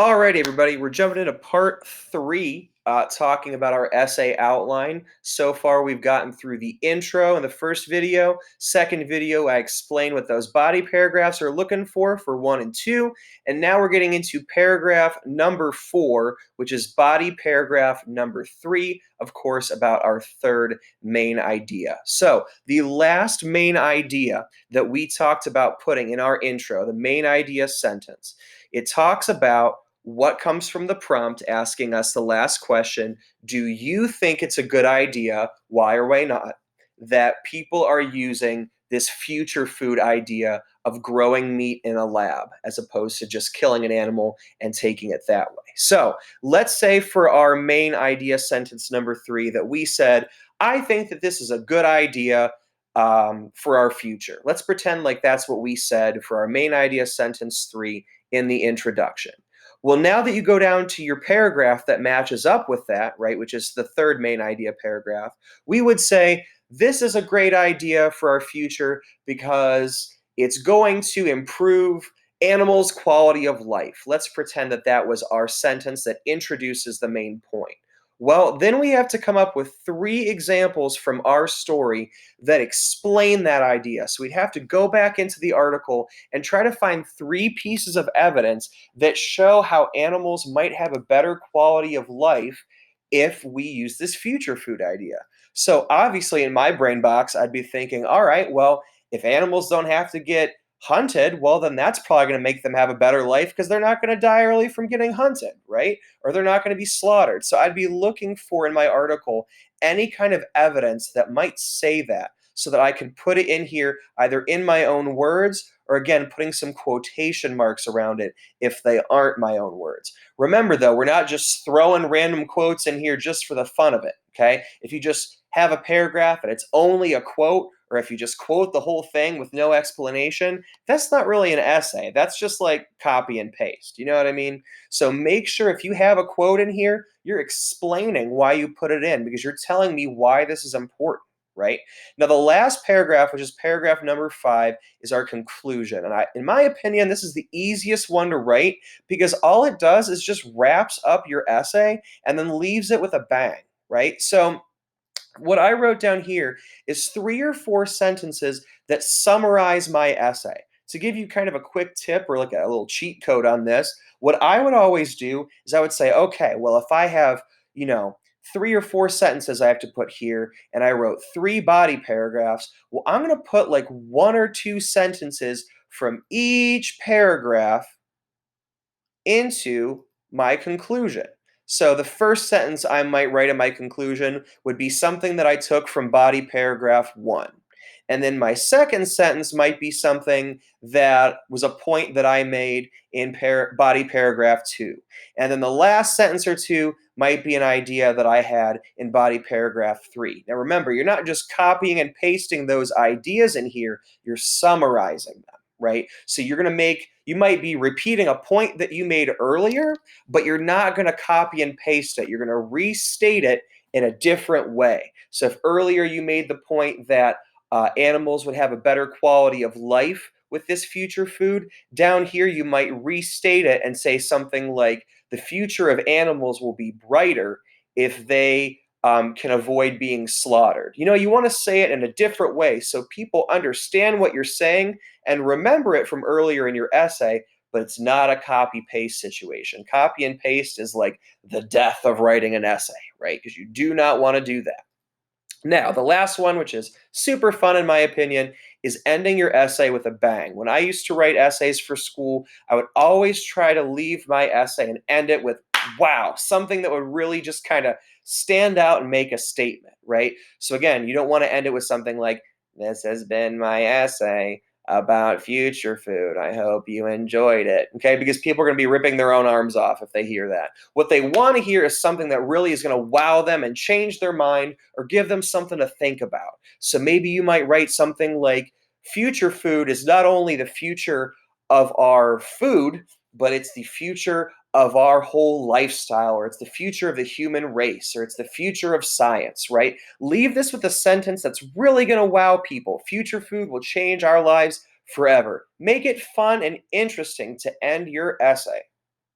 Alrighty, everybody, we're jumping into part three, talking about our essay outline. So far, we've gotten through the intro in the first video. Second video, I explained what those body paragraphs are looking for 1 and 2. And now we're getting into paragraph number 4, which is body paragraph number 3, of course, about our third main idea. So the last main idea that we talked about putting in our intro, the main idea sentence, it talks about what comes from the prompt asking us the last question: do you think it's a good idea, why or why not, that people are using this future food idea of growing meat in a lab as opposed to just killing an animal and taking it that way? So let's say for our main idea sentence number 3 that we said, I think that this is a good idea for our future. Let's pretend like that's what we said for our main idea sentence 3 in the introduction. Well, now that you go down to your paragraph that matches up with that, right, which is the third main idea paragraph, we would say this is a great idea for our future because it's going to improve animals' quality of life. Let's pretend that that was our sentence that introduces the main point. Well, then we have to come up with 3 examples from our story that explain that idea. So we'd have to go back into the article and try to find 3 pieces of evidence that show how animals might have a better quality of life if we use this future food idea. So obviously in my brain box, I'd be thinking, all right, well, if animals don't have to get hunted, well, then that's probably going to make them have a better life because they're not going to die early from getting hunted, right? Or they're not going to be slaughtered. So I'd be looking for in my article any kind of evidence that might say that so that I can put it in here either in my own words or again putting some quotation marks around it if they aren't my own words. Remember though, we're not just throwing random quotes in here just for the fun of it, okay? If you just have a paragraph and it's only a quote, or if you just quote the whole thing with no explanation, that's not really an essay. That's just like copy and paste. You know what I mean? So make sure if you have a quote in here, you're explaining why you put it in because you're telling me why this is important, right? Now, the last paragraph, which is paragraph number 5, is our conclusion. And in my opinion, this is the easiest one to write because all it does is just wraps up your essay and then leaves it with a bang, right? So what I wrote down here is 3 or 4 sentences that summarize my essay. To give you kind of a quick tip or like a little cheat code on this, what I would always do is I would say, okay, well, if I have, 3 or 4 sentences I have to put here, and I wrote 3 body paragraphs, well, I'm going to put like 1 or 2 sentences from each paragraph into my conclusion. So the first sentence I might write in my conclusion would be something that I took from body paragraph 1. And then my second sentence might be something that was a point that I made in body paragraph 2. And then the last sentence or two might be an idea that I had in body paragraph 3. Now remember, you're not just copying and pasting those ideas in here, you're summarizing them, right? So you might be repeating a point that you made earlier, but you're not going to copy and paste it. You're going to restate it in a different way. So if earlier you made the point that animals would have a better quality of life with this future food, down here you might restate it and say something like, the future of animals will be brighter if they can avoid being slaughtered. You want to say it in a different way so people understand what you're saying and remember it from earlier in your essay, but it's not a copy paste situation. Copy and paste is like the death of writing an essay, right? Because you do not want to do that. Now, the last one, which is super fun in my opinion, is ending your essay with a bang. When I used to write essays for school, I would always try to leave my essay and end it with wow, something that would really just kind of stand out and make a statement, right? So again, you don't want to end it with something like, this has been my essay about future food. I hope you enjoyed it. Okay, because people are going to be ripping their own arms off if they hear that. What they want to hear is something that really is going to wow them and change their mind or give them something to think about. So maybe you might write something like, future food is not only the future of our food, but it's the future of our whole lifestyle, or it's the future of the human race, or it's the future of science, right? Leave this with a sentence that's really going to wow people. Future food will change our lives forever. Make it fun and interesting to end your essay.